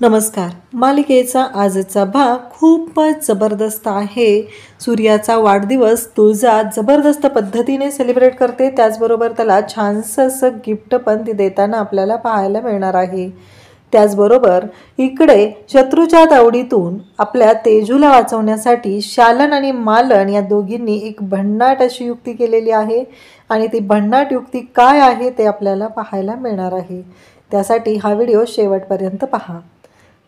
नमस्कार. मालिकेचा आजचा भाग खूपच जबरदस्त आहे. सूर्याचा वाढदिवस तुळजा जबरदस्त पद्धतीने सेलिब्रेट करते. त्याचबरोबर त्याला छानसं असं गिफ्ट पण ती देताना आपल्याला पाहायला मिळणार आहे. त्याचबरोबर इकडे शत्रूच्या तावडीतून आपल्या तेजूला वाचवण्यासाठी शालन आणि मालन या दोघींनी एक भन्नाट अशी युक्ती केलेली आहे आणि ती भन्नाट युक्ती काय आहे ते आपल्याला पाहायला मिळणार आहे. त्यासाठी हा व्हिडिओ शेवटपर्यंत पहा.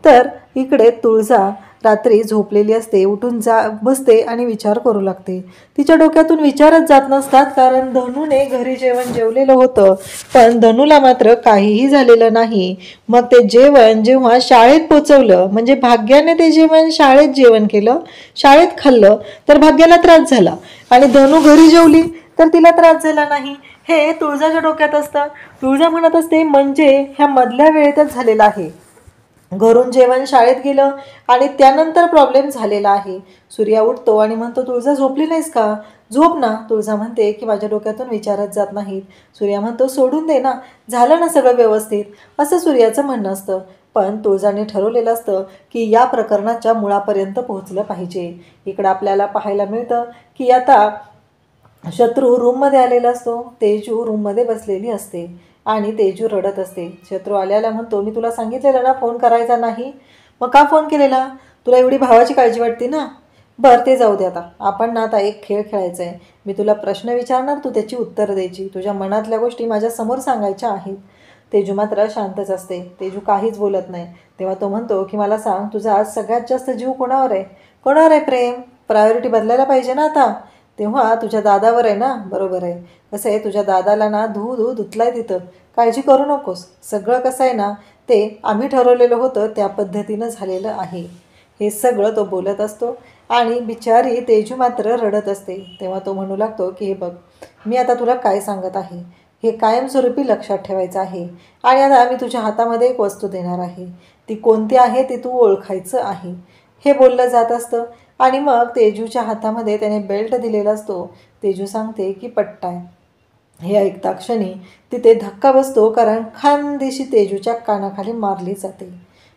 तर इकडे तुळजा रात्री झोपलेली असते. उठून बसते आणि विचार करू लागते. तिच्या डोक्यातून विचारच जात नसतात, कारण धनूने घरी जेवण जेवलेलं होतं, पण धनूला मात्र काहीही झालेलं नाही. मग ते जेवण जेव्हा शाळेत पोचवलं, म्हणजे भाग्याने ते जेवण शाळेत जेवण केलं, शाळेत खाल्लं, तर भाग्याला त्रास झाला आणि धनू घरी जेवली तर तिला त्रास झाला नाही. हे तुळजाच्या डोक्यात असतं. तुळजा म्हणत असते म्हणजे ह्या मधल्या वेळेतच झालेलं आहे. घरून जेवण शाळेत गेलं आणि त्यानंतर प्रॉब्लेम झालेला आहे. सूर्या उठतो आणि म्हणतो, तुळजा झोपली नाहीस का? झोप ना. तुळजा म्हणते की माझ्या डोक्यातून विचारच जात नाहीत. सूर्या म्हणतो, सोडून दे ना, झालं ना सगळं व्यवस्थित, असं सूर्याचं म्हणणं असतं. पण तुळजाने ठरवलेलं असतं की या प्रकरणाच्या मुळापर्यंत पोहोचलं पाहिजे. इकडं आपल्याला पाहायला मिळतं की आता शत्रू रूममध्ये आलेला असतो. तेजू रूममध्ये बसलेली असते आणि तेजू रडत असते. शत्रू आल्याला म्हणतो, मी तुला सांगितलेलं ना फोन करायचा नाही. मग का फोन केलेला? तुला एवढी भावाची काळजी वाटते ना? बरं, ते जाऊ दे. आता आपण ना एक खेळ खेळायचा आहे. मी तुला प्रश्न विचारणार, तू त्याची उत्तरं द्यायची. तुझ्या मनातल्या गोष्टी माझ्यासमोर सांगायच्या आहेत. तेजू मात्र शांतच असते. तेजू काहीच बोलत नाही. तेव्हा तो म्हणतो की मला सांग, तुझा आज सगळ्यात जास्त जीव कोणावर आहे? कोणावर आहे प्रेम? प्रायोरिटी बदलायला पाहिजे ना आता. तेव्हा तुझ्या दादावर आहे ना? बरोबर आहे. कसं आहे, तुझ्या दादाला ना धुतलाय तिथं. काळजी करू नकोस. सगळं कसं आहे ना, ते आम्ही ठरवलेलं होतं त्या पद्धतीनं झालेलं आहे. हे सगळं तो बोलत असतो आणि बिचारी तेजू मात्र रडत असते. तेव्हा तो म्हणू लागतो की हे बघ, मी आता तुला काय सांगत आहे, हे कायमस्वरूपी लक्षात ठेवायचं आहे. आणि आता मी तुझ्या हातामध्ये एक वस्तू देणार आहे. ती कोणती आहे ते तू ओळखायचं आहे. हे बोललं जात असतं आणि मग तेजूच्या हातामध्ये त्याने बेल्ट दिलेला असतो. तेजू सांगते की पट्टा आहे. हे ऐकता क्षणी तिथे धक्का बसतो, कारण खानदेशी तेजूच्या कानाखाली मारली जाते.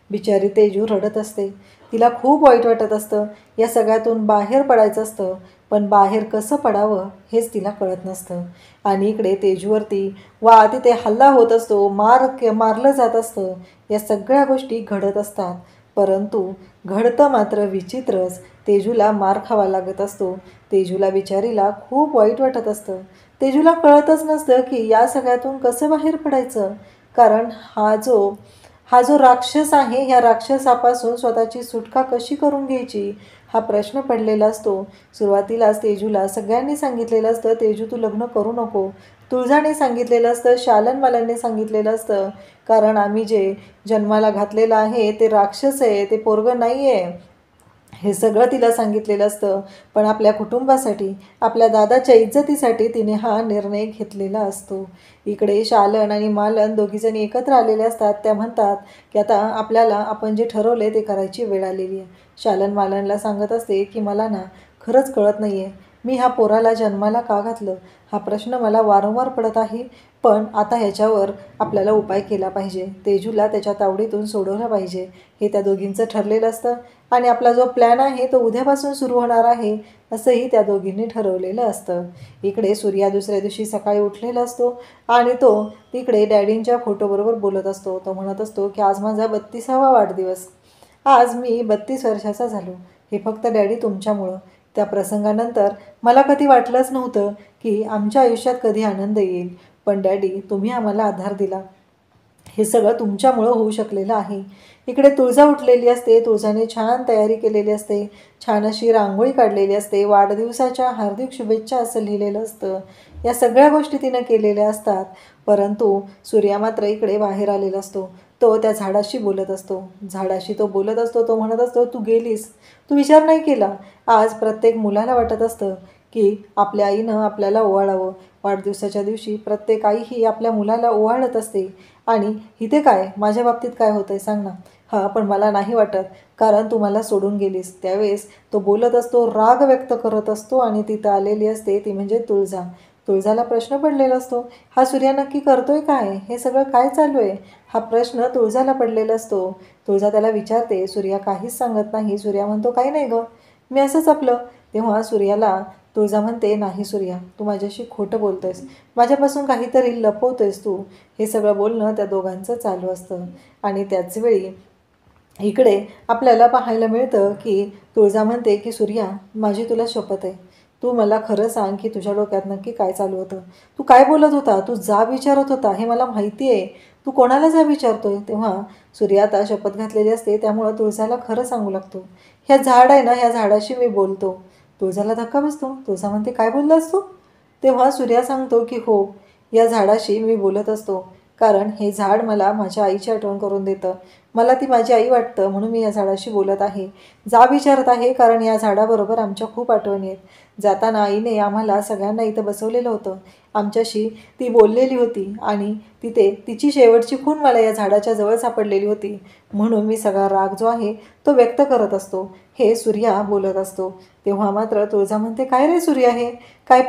बिचारी तेजू रडत असते. तिला खूप वाईट वाटत असतं. या सगळ्यातून बाहेर पडायचं असतं, पण बाहेर कसं पडावं हेच तिला कळत नसतं. आणि इकडे तेजूवरती तिथे हल्ला होत असतो, मारलं जात असतं. या सगळ्या गोष्टी घडत असतात, परंतु घडतं मात्र विचित्रच. तेजूला मार खावा लागत असतो. तेजूला बिचारीला खूप वाईट वाटत असतं. तेजूला कळतच नसतं की या सगळ्यातून कसं बाहेर पडायचं, कारण हा जो राक्षस आहे, ह्या राक्षसापासून स्वतःची सुटका कशी करून घ्यायची हा प्रश्न पडलेला असतो. सुरुवातीलाच तेजूला सगळ्यांनी सांगितलेलं असतं, तेजू तू लग्न करू नको. तुळजाने सांगितलेलं असतं, शालन मालनने सांगितलेलं असतं, कारण आम्ही जे जन्माला घातलेलं आहे ते राक्षस आहे, ते पोरगं नाही आहे. हे सगळं तिला सांगितलेलं असतं, पण आपल्या कुटुंबासाठी, आपल्या दादाच्या इज्जतीसाठी तिने हा निर्णय घेतलेला असतो. इकडे शालन आणि मालन दोघीजणी एकत्र आलेले असतात. त्या म्हणतात की आता आपल्याला आपण जे ठरवले ते करायची वेळ आलेली आहे. शालन मालनला सांगत असते की मला ना खरंच कळत नाही आहे, मी ह्या पोराला जन्माला का घातलं, हा प्रश्न मला वारंवार पडत आहे. पण आता ह्याच्यावर आपल्याला उपाय केला पाहिजे. तेजूला त्याच्या तावडीतून सोडवलं पाहिजे, हे त्या दोघींचं ठरलेलं असतं. आणि आपला जो प्लॅन आहे तो उद्यापासून सुरू होणार आहे, असंही त्या दोघींनी ठरवलेलं असतं. इकडे सूर्या दुसऱ्या दिवशी सकाळी उठलेला असतो आणि तो तिकडे डॅडींच्या फोटोबरोबर बोलत असतो. तो म्हणत असतो की आज माझा 32वा वाढदिवस. आज मी 32 वर्षाचा झालो. हे फक्त डॅडी तुमच्यामुळं. त्या प्रसंगानंतर मला कधी वाटलंच नव्हतं की आमच्या आयुष्यात कधी आनंद येईल, पण डॅडी तुम्ही आम्हाला आधार दिला. हे सगळं तुमच्यामुळं होऊ शकलेलं आहे. इकडे तुळजा उठलेली असते. तुळजाने छान तयारी केलेली असते. छान अशी रांगोळी काढलेली असते. वाढदिवसाच्या हार्दिक शुभेच्छा असं लिहिलेलं असतं. या सगळ्या गोष्टी तिनं केलेल्या असतात, परंतु सूर्या मात्र इकडे बाहेर आलेला असतो. तो त्या झाडाशी बोलत असतो. झाडाशी तो बोलत असतो. तो म्हणत असतो, तू गेलीस, तू विचार नाही केला. आज प्रत्येक मुलाला वाटत असतं की आपल्या आईनं आपल्याला ओवाळावं. वाढदिवसाच्या दिवशी प्रत्येक आई ही आपल्या मुलाला ओवाळत असते. आणि इथे काय, माझ्या बाबतीत काय होतं आहे सांग ना. हां, पण मला नाही वाटत, कारण तू मला सोडून गेलीस. त्यावेळेस तो बोलत असतो, राग व्यक्त करत असतो आणि तिथं आलेली असते ती म्हणजे तुळजा. तुळजाला प्रश्न पडलेला असतो, हा सूर्या नक्की करतोय काय, हे सगळं काय चालू आहे, हा प्रश्न तुळजाला पडलेला असतो. तुळजा त्याला विचारते, सूर्या काहीच सांगत नाही. सूर्या म्हणतो, काही नाही गं, मी असंच आपलं. तेव्हा सूर्याला तुळजा म्हणते, नाही सूर्या, तू माझ्याशी खोटं बोलतोयस, माझ्यापासून काहीतरी लपवतोयस तू. हे सगळं बोलणं त्या दोघांचं चालू असतं. आणि त्याच वेळी इकडे आपल्याला पाहायला मिळतं की तुळजा म्हणते की सूर्या, माझी तुला शपथ आहे, तू मला खरं सांग की तुझ्या डोक्यात नक्की काय चालू होतं, तू काय बोलत होता, तू जा विचारत होता, हे मला माहिती आहे, तू कोणाला जा विचारतोय. तेव्हा सूर्या आता शपथ घातलेली असते, त्यामुळं तुळजाला खरं सांगू लागतो. ह्या झाड आहे ना, ह्या झाडाशी मी बोलतो. तुळजाला धक्का बसतो. तुळजा म्हणते, काय बोललास तू? तेव्हा सूर्या सांगतो की हो, या झाडाशी मी बोलत असतो, कारण हे झाड मला माझ्या आईची आठवण करून देतं, मला ती माझी आई वाटतं, म्हणून मी या झाडाशी बोलत आहे. जा विचारत आहे, कारण या झाडाबरोबर आमच्या खूप आठवणी आहेत. जाताना आईने आम्हाला सगळ्यांना इथं बसवलेलं होतं, आमच्याशी ती बोललेली होती आणि तिथे तिची शेवटची खूण मला या झाडाच्या जवळ सापडलेली होती, म्हणून मी सगळा राग जो आहे तो व्यक्त करत असतो. हे सूर्या बोलत असतो. तेव्हा मात्र तुळजा म्हणते, काय रे सूर्या, हे काय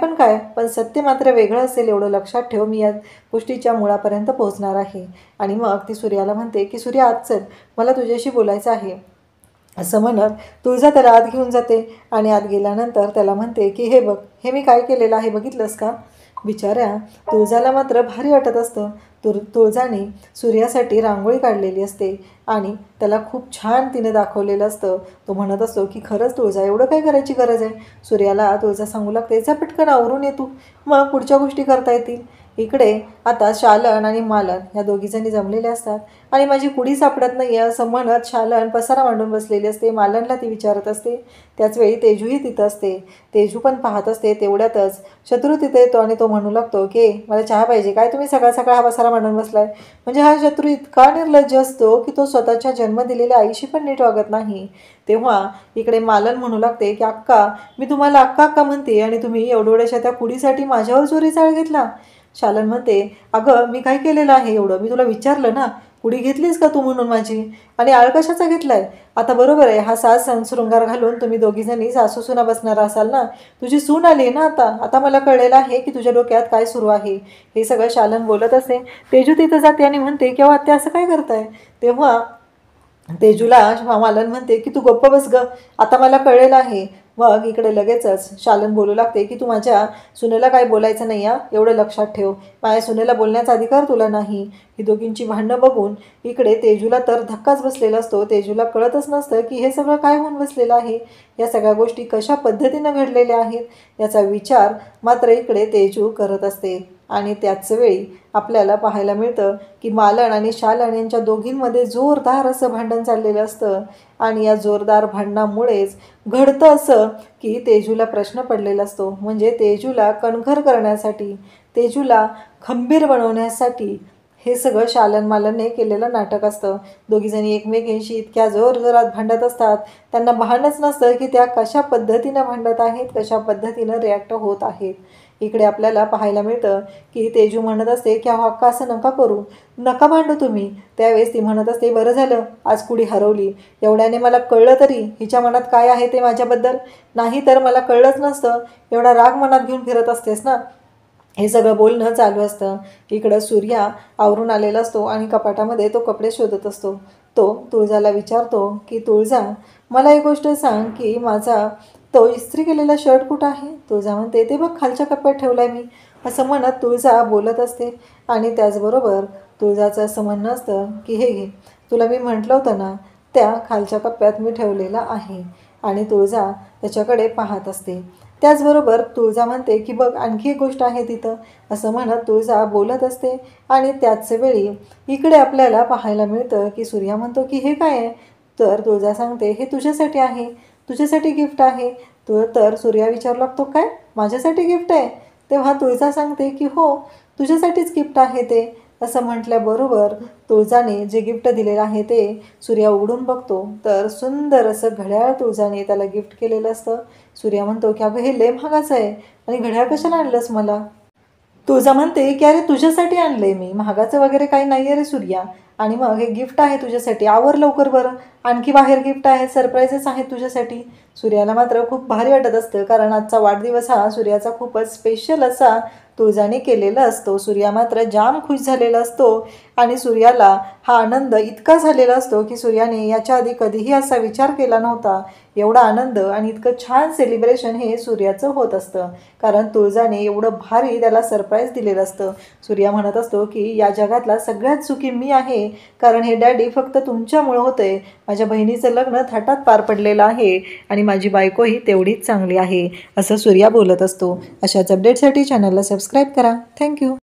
पण सत्य मात्र वेगळं असेल, एवढं लक्षात ठेव, मी या गोष्टीच्या मुळापर्यंत पोहोचणार आहे. आणि मग ती सूर्याला म्हणते की सूर्या, आज चल, मला तुझ्याशी बोलायचं आहे. असं म्हणत तुळजा त्याला आत घेऊन जाते आणि आत गेल्यानंतर त्याला म्हणते की हे बघ, हे मी काय केलेलं आहे बघितलंस का. बिचाऱ्या तुळजाला मात्र भारी वाटत असतं. तुळजाने सूर्यासाठी रांगोळी काढलेली असते आणि त्याला खूप छान तिने दाखवलेलं असतं. तो म्हणत असतो की खरंच तुळजा, एवढं काय करायची गरज आहे. सूर्याला तुळजा सांगू लागते, जा पटकन आवरून ये तू, मग पुढच्या गोष्टी करता येतील. इकडे आता शालन आणि मालन या दोघीजणी जमलेल्या असतात आणि माझी कुडी सापडत नाही आहे असं म्हणत शालन पसारा मांडून बसलेली असते. मालनला ती विचारत असते. त्याचवेळी तेजूही तिथं असते. तेजू पण पाहत असते. तेवढ्यातच शत्रू तिथे येतो आणि तो म्हणू लागतो की मला चहा पाहिजे, काय तुम्ही सकाळ सकाळ हा पसारा मांडून बसलाय. म्हणजे हा शत्रू इतका निर्लज्ज असतो की तो स्वतःच्या जन्म दिलेल्या आईशी पण नीट वागत नाही. तेव्हा इकडे मालन म्हणू लागते की अक्का, मी तुम्हाला अक्का अक्का म्हणते आणि तुम्ही एवढ्याशा त्या कुडीसाठी माझ्यावर चोरीचा आळ घेतला. शालन म्हणते, अगं मी काय केलेलं आहे एवढं, मी तुला विचारलं ना, कुडी घेतलीस का तू म्हणून माझी, आणि आळ कशाचा घेतलाय. आता बरोबर आहे, हा सास शृंगार घालून तुम्ही दोघीजणी सासू सुना बसणार असाल ना, तुझी सून आली ना, आता मला कळलेलं आहे की तुझ्या डोक्यात काय सुरू आहे. हे सगळं शालन बोलत असे. तेजू तिथं जाते आणि म्हणते, केव्हा ते असं काय करताय. तेव्हा तेजूला मालन म्हणते की तू गप्प बस ग, आता मला कळलेलं आहे. मग इकडे लगेचच शालन बोलू लागते की तू माझ्या सुनेला काय बोलायचं नाही, एवढं लक्षात ठेव, माझ्या सुनेला बोलण्याचा अधिकार तुला नाही. ही दोघींची भांडणं बघून इकडे तेजूला तर धक्काच बसलेला असतो. तेजूला कळतच नसतं की हे सगळं काय होऊन बसलेलं आहे, या सगळ्या गोष्टी कशा पद्धतीनं घडलेल्या आहेत, याचा विचार मात्र इकडे तेजू करत असते. आणि त्याच वेळी आपल्याला पाहायला मिळतं की मालन आणि शालन यांच्या दोघींमध्ये जोरदार असं भांडण चाललेलं असतं. आणि या जोरदार भांडणामुळेच घडतं असं की तेजूला प्रश्न पडलेला असतो. म्हणजे तेजूला कणखर करण्यासाठी, तेजूला खंबीर बनवण्यासाठी हे सगळं शालन मालनने केलेलं नाटक असतं. दोघीजणी एकमेकींशी इतक्या जोरजोरात भांडत असतात, त्यांना भानच नसतं की त्या कशा पद्धतीनं भांडत आहेत, कशा पद्धतीनं रिॲक्ट होत आहेत. इकडे आपल्याला पाहायला मिळतं की तेजू म्हणत असते की अहो अक्का, असं नका करू, नका भांडू तुम्ही. त्यावेळेस ती म्हणत असते, बरं झालं आज कुडी हरवली, एवढ्याने मला कळलं तरी हिच्या मनात काय आहे ते माझ्याबद्दल, नाही तर मला कळलंच नसतं, एवढा राग मनात घेऊन फिरत असतेस ना. हे सगळं बोलणं चालू असतं. इकडं सूर्या आवरून आलेला असतो आणि कपाटामध्ये तो कपडे शोधत असतो. तो तुळजाला विचारतो की तुळजा, मला एक गोष्ट सांग की माझा तो इस्त्री केलेला शर्ट कुठं आहे. तुळजा म्हणते, ते बघ खालच्या कप्प्यात ठेवला आहे मी, असं म्हणत तुळजा बोलत असते. आणि त्याचबरोबर तुळजाचं असं म्हणणं असतं की हे घे, तुला मी म्हटलं होतं ना, त्या खालच्या कप्प्यात मी ठेवलेला आहे. आणि तुळजा त्याच्याकडे पाहत असते. त्याचबरोबर तुळजा म्हणते की बघ आणखी एक गोष्ट आहे तिथं, असं म्हणत तुळजा बोलत असते. आणि त्याच वेळी इकडे आपल्याला पाहायला मिळतं की सूर्या म्हणतो की हे काय आहे. तर तुळजा सांगते, हे तुझ्यासाठी आहे, तुझ्यासाठी गिफ्ट आहे. तर सूर्या विचारू लागतो, काय माझ्यासाठी गिफ्ट आहे. तेव्हा तुळजा सांगते की हो, तुझ्यासाठीच गिफ्ट आहे ते. असं म्हटल्याबरोबर तुळजाने जे गिफ्ट दिलेलं आहे ते सूर्या उघडून बघतो, तर सुंदर असं घड्याळ तुळजाने त्याला गिफ्ट केलेलं असतं. सूर्या म्हणतो की अगं हे लय महागाचं आहे आणि घड्याळ कशाला आणलंस मला. तुळजा म्हणते की अरे तुझ्यासाठी आणलंय मी, महागाचं वगैरे काही नाही आहे रे सूर्या, आणि मग हे गिफ्ट आहे तुझ्यासाठी, आवर लवकर बरं, आणखी बाहेर गिफ्ट आहेत, सरप्राईजेस आहेत तुझ्यासाठी. सूर्याला मात्र खूप भारी वाटत असतं, कारण आजचा वाढदिवस हा सूर्याचा खूपच स्पेशल असा तुळजाने केलेला असतो. सूर्या मात्र जाम खुश झालेला असतो आणि सूर्याला हा आनंद इतका झालेला असतो की सूर्याने याच्या आधी कधीही असा विचार केला नव्हता. एवढा आनंद आणि इतकं छान सेलिब्रेशन हे सूर्याचं होत असतं, कारण तुळजाने एवढं भारी त्याला सरप्राईज दिलेलं असतं. सूर्या म्हणत असतो की या जगातला सगळ्यात सुखी मी आहे, कारण हे डॅडी फक्त तुमच्यामुळे होतंय. माझ्या बहिणीचं लग्न थाटात पार पडलेलं आहे आणि माझी बायकोही तेवढीच चांगली आहे, असं सूर्या बोलत असतो. अशाच अपडेटसाठी चॅनलला सबस्क्राईब करा. थँक्यू.